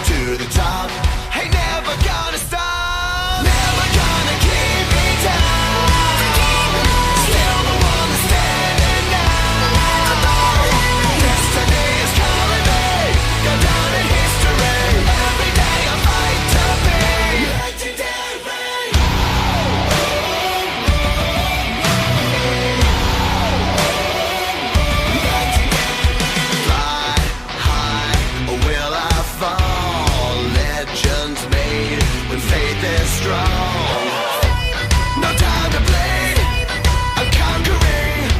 to the top. Ain't never gonna stop, never gonna keep me down. Still the one that's standing now. Destiny is calling me, go down in history. Every day I fight to be legendary. Fly high, or will I fall? Legends made when faith is strong. No time to bleed, I'm conquering.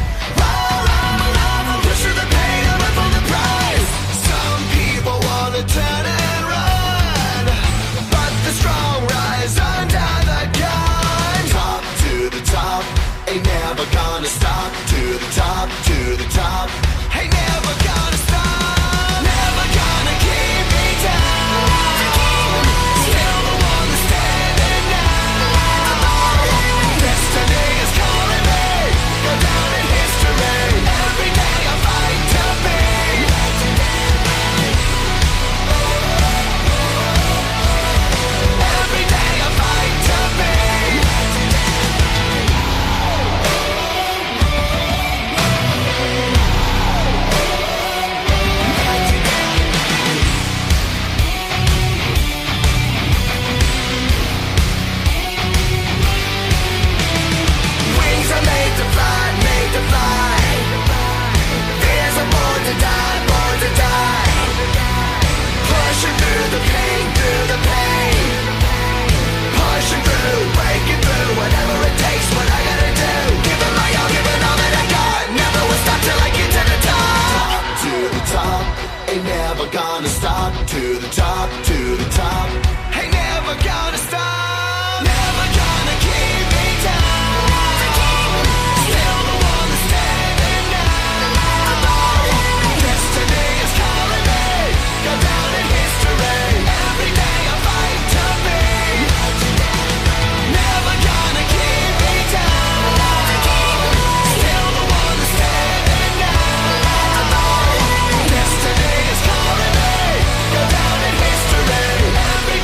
Push through the pain and run for the prize. Some people wanna turn and run, but the strong rise under the gun. Top to the top, ain't never gonna stop. To the top, to the top, ain't never gonna stop, never gonna keep me down. Still the one that's standing now. Destiny is calling me, go down in history. Every day I fight to be legendary. Every day I fight to be wings are made to fly, made to fly. Fears are born to die, born to die. Pushing through the pain, through the pain. Pushing through, breaking through, whatever it takes, what I gotta do. Giving my all, giving all that I got. Never will stop till I get to the top. Top to the top, ain't never gonna stop. To the top, to the top, ain't never gonna stop. Never gonna keep me down. Still the one that's standing now. Destiny is calling me, go down in history. Every day I fight to be legendary. Never gonna keep me down. Still the one that's standing now. Destiny is calling me, go down in history. Every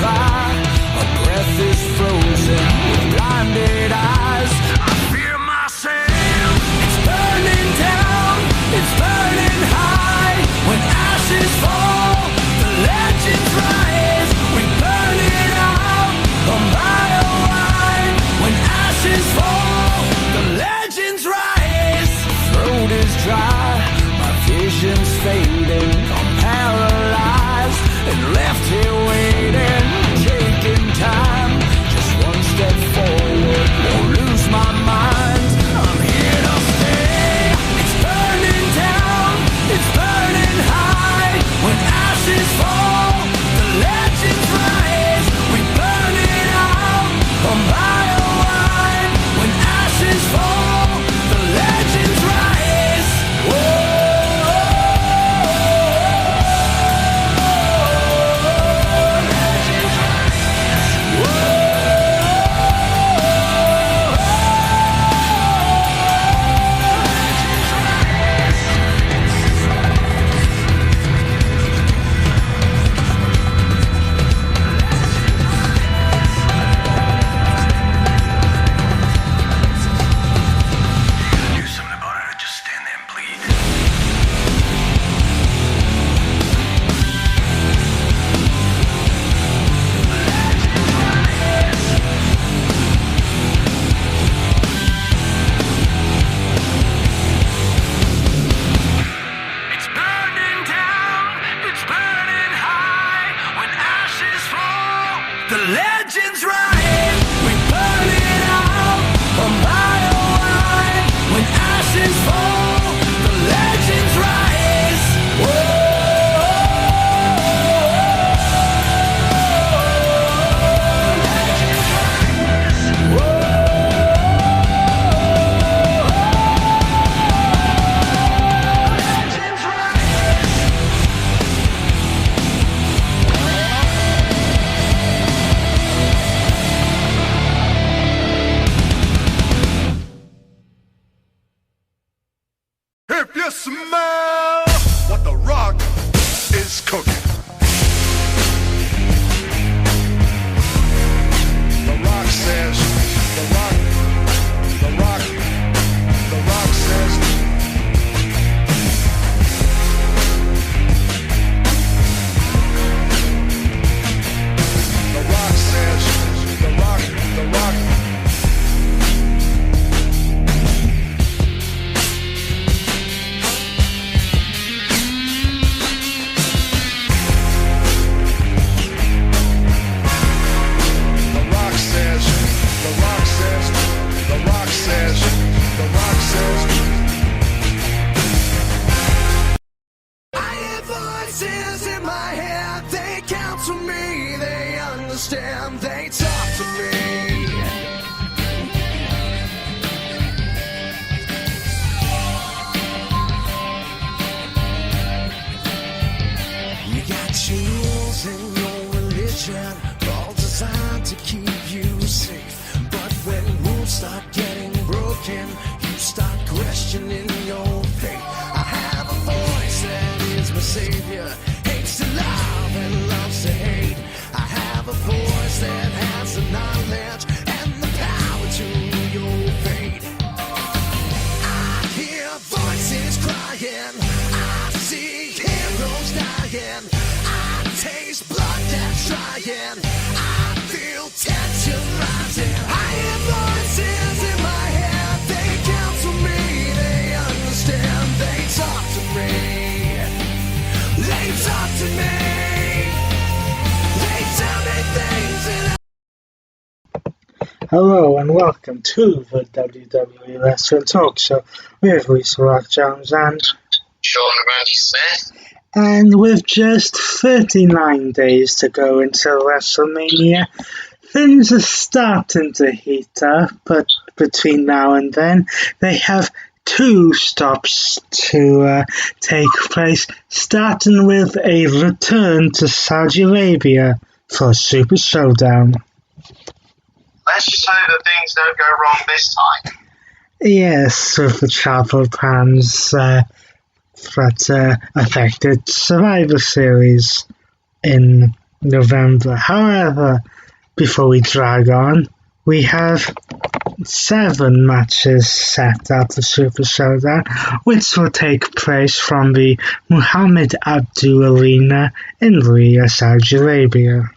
cry. My breath is frozen with blinded eyes. I fear myself. It's burning down, it's burning high. When ashes fall, the legends rise. We burn it out a mile wide. When ashes fall, the legends rise. Throat is dry, my vision's fading. I'm paralyzed and left here waiting, taking time. Just one step forward, won't lose my mind. I'm here to stay. It's burning down, it's burning high. When ashes fall, the legends rise. We burn it out a mile wide. When ashes fall, the legends rise. Whoa. Do something about it or just stand there and bleed. It's burning down, it's burning high. When ashes fall, the legends rise. We burn it out a mile wide. When ashes fall, the legends rise. Whoa. If you smell what the rock is cooking. The rock says, the rock says. The rock says, the rock. I hear voices in my head, they counsel me, they understand, they talk to me. You got your rules and your religion, all designed to keep you safe. But when rules start getting broken, you start questioning your faith. I have a voice that is my savior, hates to love and loves to hate. I have a voice that has the knowledge and the power to your fate. I hear voices crying, I see heroes dying, I taste blood that's trying, I feel tension rising. I hear voices in my head, they counsel me, they understand, they talk to me. They talk to me. They tell me things and Hello and welcome to the WWE Wrestling Talk Show with Lisa Rock Jones and Sean Randy Smith. And with just 39 days to go until WrestleMania, things are starting to heat up, but between now and then, they have two stops to take place, starting with a return to Saudi Arabia for Super Showdown. Let's just hope that things don't go wrong this time. Yes, with the travel plans that affected Survivor Series in November. However, before we drag on, we have 7 matches set at the Super Showdown, which will take place from the Mohammed Abdul Arena in Riyadh, Saudi Arabia.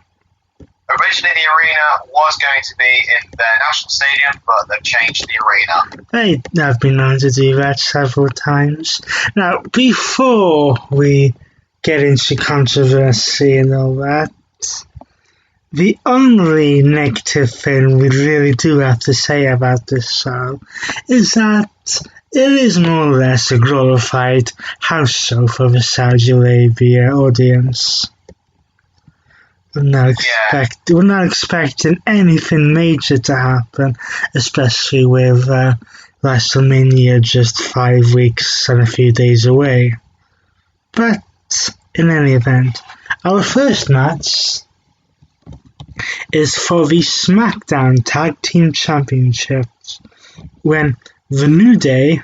Originally, the arena was going to be in their national stadium, but they've changed the arena. They have been known to do that several times. Now, before we get into controversy and all that, the only negative thing we really do have to say about this show is that it is more or less a glorified house show for the Saudi Arabia audience. We're not expecting anything major to happen, especially with WrestleMania just 5 weeks and a few days away. But in any event, our first match is for the SmackDown Tag Team Championships, when The New Day,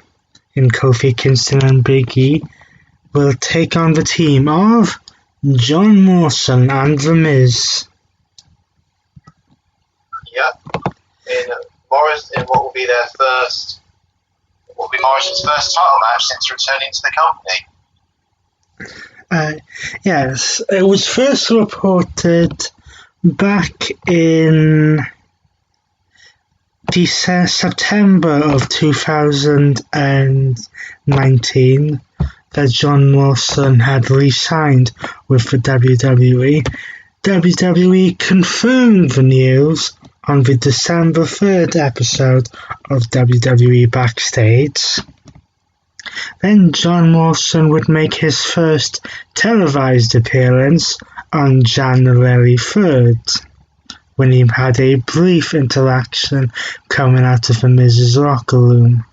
in Kofi Kingston and Big E, will take on the team of John Morrison and The Miz. Yep. In what will be Morrison's first title match since returning to the company. Yes, it was first reported back in September of 2019 that John Morrison had re-signed with the WWE. WWE confirmed the news on the December 3rd episode of WWE Backstage. Then John Morrison would make his first televised appearance on January 3rd, when he had a brief interaction coming out of the Miz's locker room.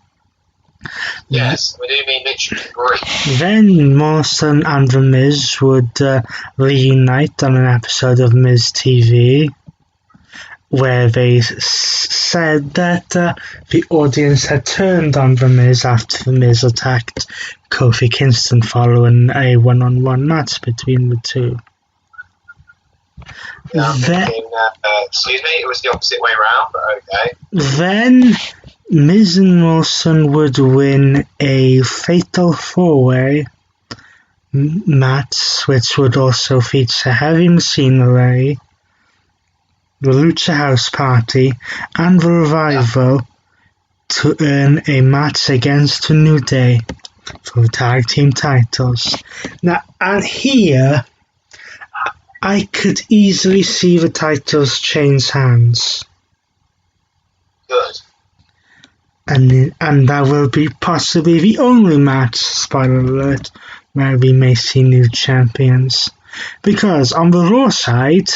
Yes, we do mean literally brief. Then Morrison and The Miz would reunite on an episode of Miz TV, where they said that the audience had turned on The Miz after The Miz attacked Kofi Kingston following a one-on-one match between the two. Excuse me, it was the opposite way round, but okay. Then Miz and Morrison would win a fatal 4-way match, which would also feature Heavy Machinery, the Lucha House Party, and the Revival to earn a match against the New Day for the tag team titles. Now, and here, I could easily see the titles change hands. Good. And that will be possibly the only match, spoiler alert, where we may see new champions. Because on the Raw side,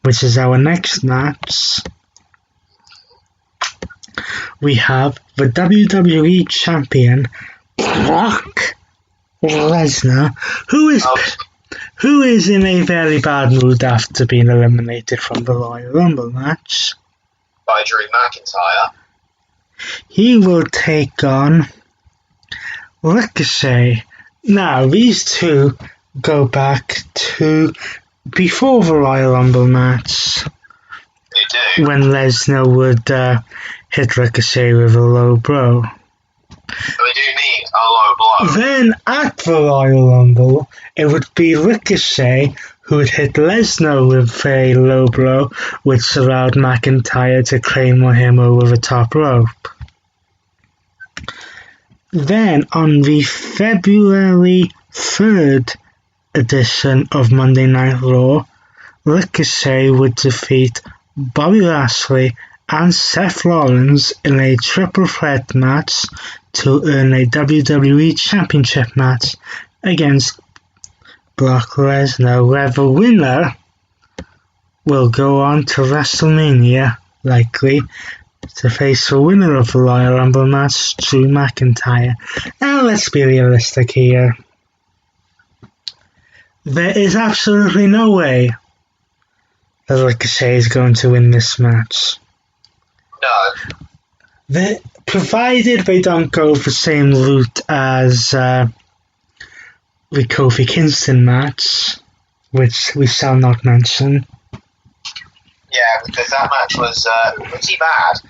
which is our next match, we have the WWE Champion, Brock Lesnar, who is in a very bad mood after being eliminated from the Royal Rumble match. By Drew McIntyre. He will take on Ricochet. Now, these two go back to before the Royal Rumble match, They do. when Lesnar would hit Ricochet with a low blow. So they do need a low blow. Then at the Royal Rumble, it would be Ricochet who would hit Lesnar with a low blow, which allowed McIntyre to claymore him over the top rope. Then on the February 3rd edition of Monday Night Raw, Ricochet would defeat Bobby Lashley and Seth Rollins in a triple threat match to earn a WWE Championship match against Brock Lesnar, where the winner will go on to WrestleMania, likely, to face the winner of the Royal Rumble match, Drew McIntyre. Now let's be realistic here. There is absolutely no way that Ricochet is going to win this match. No. Provided they don't go the same route as the Kofi Kingston match, which we shall not mention. Yeah, because that match was pretty bad.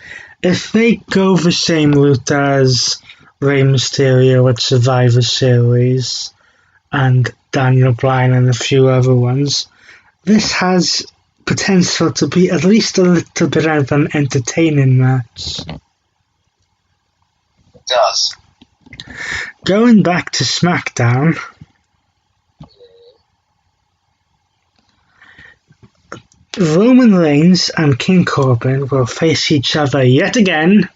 If they go the same route as Rey Mysterio at Survivor Series and Daniel Bryan and a few other ones, this has potential to be at least a little bit of an entertaining match. It does. Going back to SmackDown, Roman Reigns and King Corbin will face each other yet again,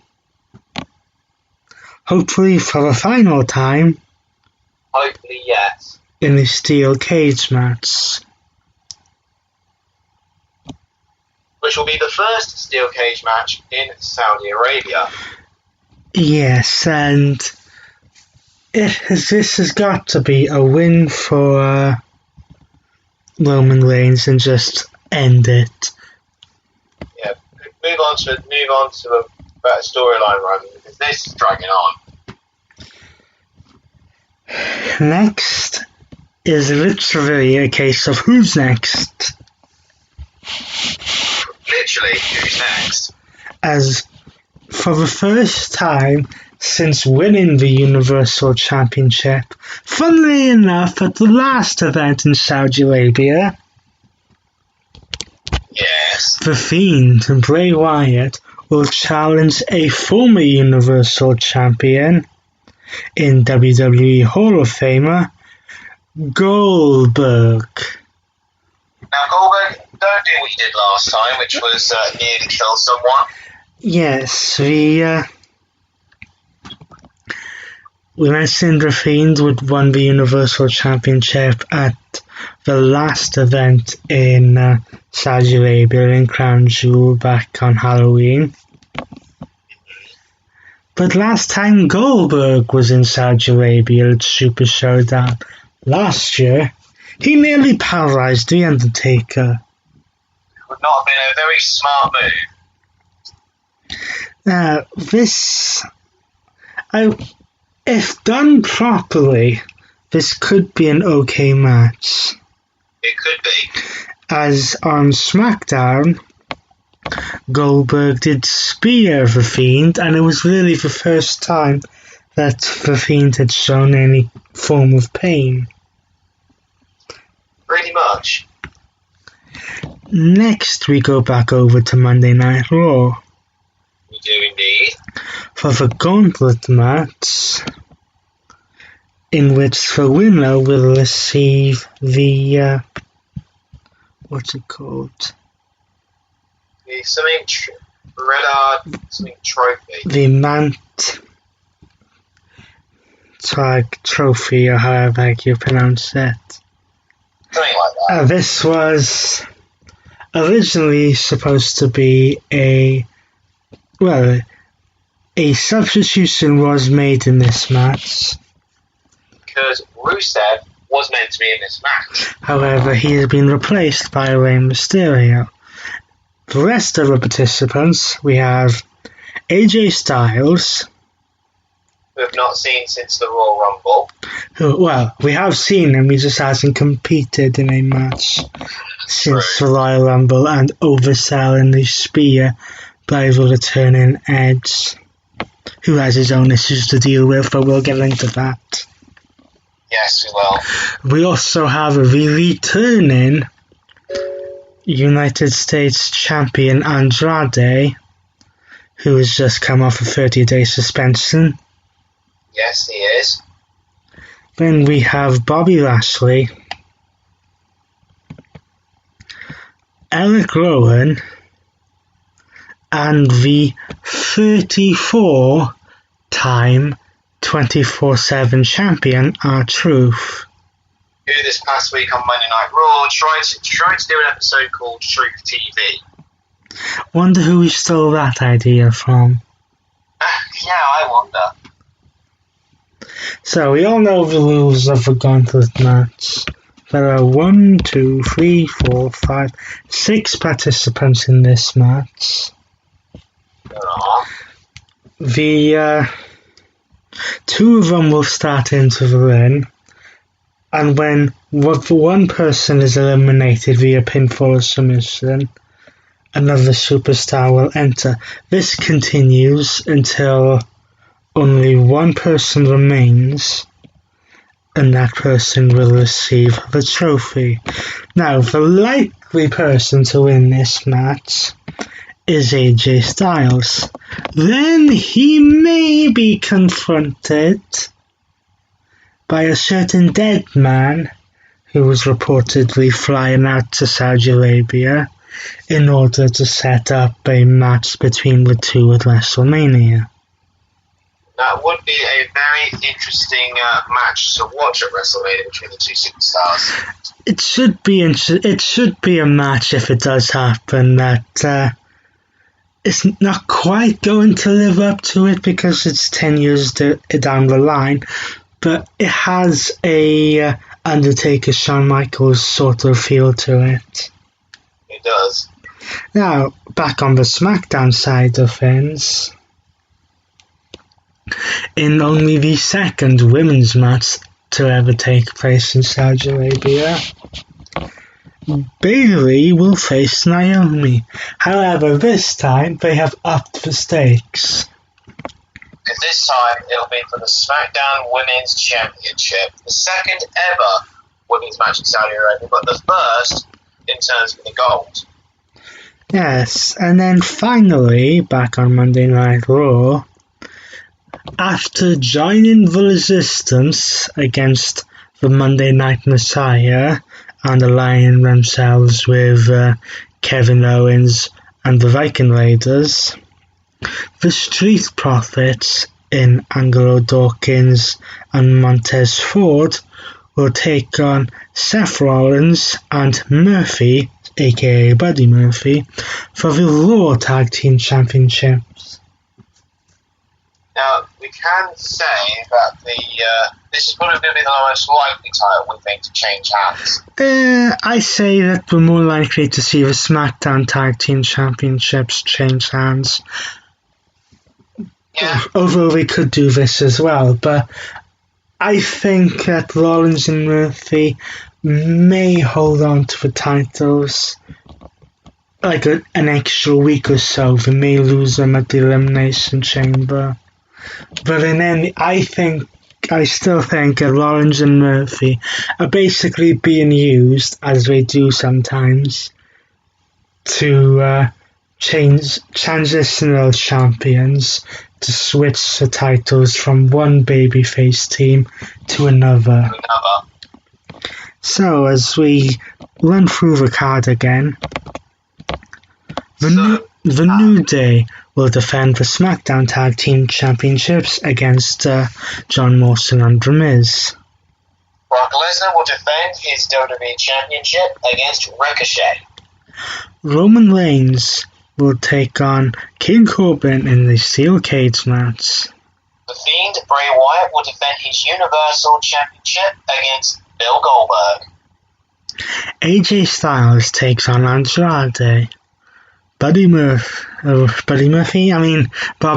hopefully for the final time, Hopefully, yes. in a steel cage match. Which will be the first steel cage match in Saudi Arabia. Yes, and this has got to be a win for Roman Reigns and just end it. Yeah, move on to a better storyline run, because this is dragging on. Next is literally a case of who's next, Literally, who's next? as for the first time since winning the Universal Championship, funnily enough at the last event in Saudi Arabia, Yes. The Fiend and Bray Wyatt will challenge a former Universal Champion in WWE Hall of Famer Goldberg. Now, Goldberg, don't do what you did last time, which was nearly kill someone. Yes, we mentioned The Fiend would won the Universal Championship at the last event in Saudi Arabia in Crown Jewel back on Halloween. But last time Goldberg was in Saudi Arabia at Supershow Down last year, he nearly paralyzed The Undertaker. Would not have been a very smart move. If done properly, this could be an okay match. It could be. As on SmackDown, Goldberg did spear The Fiend, and it was really the first time that The Fiend had shown any form of pain. Pretty much. Next, we go back over to Monday Night Raw We do indeed. for the Gauntlet match, in which the winner will receive the what's it called? The something something trophy. The Mant Tag Trophy, or however you pronounce it. Something like that. This was originally supposed to be a substitution was made in this match. Because Rusev was meant to be in this match. However, he has been replaced by Rey Mysterio. The rest of the participants, we have AJ Styles, We have not seen since the Royal Rumble. who, well, we have seen him, he just hasn't competed in a match since the Royal Rumble, and overselling the spear by the returning Edge, who has his own issues to deal with, but we'll get into that. Yes, we will. We also have the returning United States champion Andrade, who has just come off a 30-day suspension. Yes, he is. Then we have Bobby Lashley, Eric Rowan, and the 34-time 24/7 champion R-Truth. Who this past week on Monday Night Raw tried to do an episode called Truth TV. Wonder who he stole that idea from. Yeah, I wonder. So we all know the rules of the Gauntlet match. There are 1, 2, 3, 4, 5, 6 participants in this match. The 2 of them will start into the ring, And when one person is eliminated via pinfall or submission, another superstar will enter. This continues until only one person remains, and that person will receive the trophy. Now, the likely person to win this match is AJ Styles. Then he may be confronted by a certain dead man who was reportedly flying out to Saudi Arabia in order to set up a match between the two at WrestleMania. That would be a very interesting match to watch at WrestleMania between the two superstars. It should be a match, if it does happen, that it's not quite going to live up to it because it's 10 years down the line, but it has a Undertaker Shawn Michaels sort of feel to it. It does. Now, back on the SmackDown side of things, in only the second women's match to ever take place in Saudi Arabia, Bayley will face Naomi. However, this time they have upped the stakes. Because this time it'll be for the SmackDown Women's Championship, the second ever women's match in Saudi Arabia, but the first in terms of the gold. Yes, and then finally, back on Monday Night Raw, after joining the Resistance against the Monday Night Messiah and aligning themselves with Kevin Owens and the Viking Raiders, the Street Profits in Angelo Dawkins and Montez Ford will take on Seth Rollins and Murphy, aka Buddy Murphy, for the Raw Tag Team Championships. Now, we can say that this is probably going to be the most likely title we think to change hands. I say that we're more likely to see the SmackDown Tag Team Championships change hands. Yeah. Although they could do this as well, but I think that Rollins and Murphy may hold on to the titles like an extra week or so. They may lose them at the Elimination Chamber. But in any, I still think that Rollins and Murphy are basically being used, as they do sometimes, to transitional champions to switch the titles from one babyface team to another. So, as we run through the card again, the New Day will defend the SmackDown Tag Team Championships against John Morrison and The Miz. Brock Lesnar will defend his WWE Championship against Ricochet. Roman Reigns will take on King Corbin in the Steel Cage match. The Fiend, Bray Wyatt, will defend his Universal Championship against Bill Goldberg. AJ Styles takes on Andrade. Bobby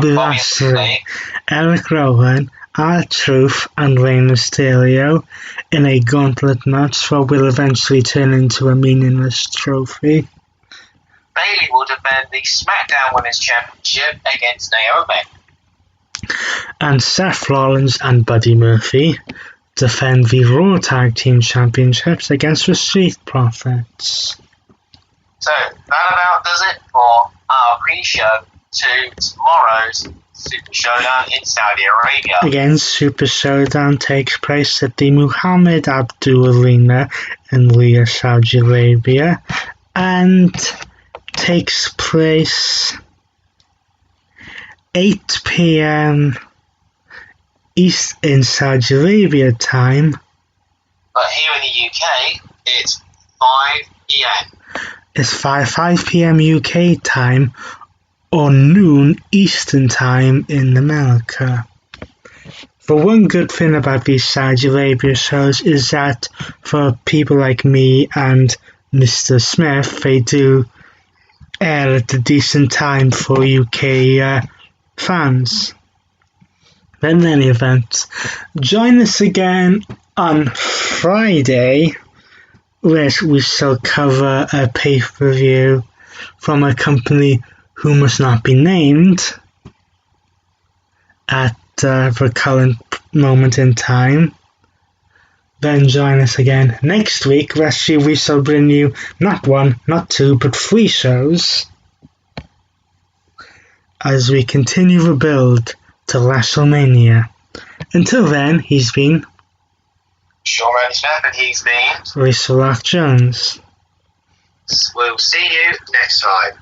Lashley, Eric Rowan, R-Truth, and Rey Mysterio in a gauntlet match that will eventually turn into a meaningless trophy. Bayley will defend the SmackDown Women's Championship against Naomi. And Seth Rollins and Buddy Murphy defend the Raw Tag Team Championships against the Street Profits. So that about does it for our pre-show to tomorrow's Super Showdown in Saudi Arabia. Again, Super Showdown takes place at the Muhammad Abdul Arena in Riyadh, Saudi Arabia, and takes place 8 p.m. East in Saudi Arabia time. But here in the UK, it's 5 p.m. It's 5 p.m. UK time or noon Eastern time in America. The one good thing about these Saudi Arabia shows is that for people like me and Mr. Smith, they do air at a decent time for UK fans. But in any event, join us again on Friday, where we shall cover a pay-per-view from a company who must not be named at the current moment in time. Then join us again next week, where we shall bring you not one, not two, but 3 shows as we continue the build to WrestleMania. Until then, he's been Sean Randy Smith, and he's been Lisa Rock Jones. We'll see you next time.